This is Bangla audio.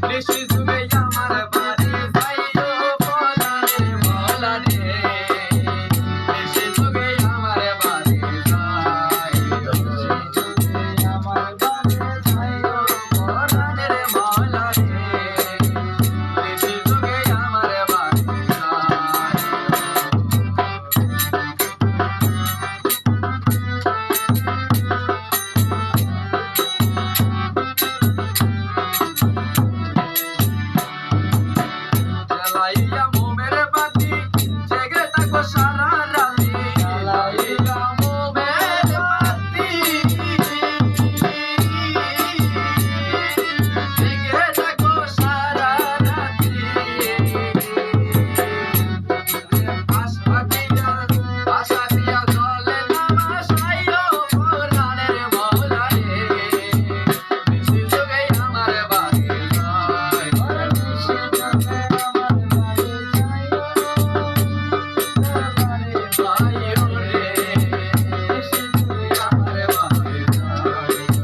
ঋষি যুগে আমার বাড়ি যাইও পরাণের মাওলা রে ঋষি যুগে আমার বাড়ি যাইও আমার বাড়ি যাইও পরাণের মাওলা রে ঋষি যুগে আমার বাড়ি জ্বালাইয়া মোমের বাতি জেগে থাকো সারা রাতি জ্বালাইয়া মোমের বাতি জেগে থাকো সারা রাতি আশা দিয়া জলে নামাইও পরাণের মাওলা রে ঋষি যুগে আমার বাড়ি যায় ঋষি যুগে আমার বাড়ি যাইও যাইও রে ঋষি যুগে আমার বাড়ি যাইও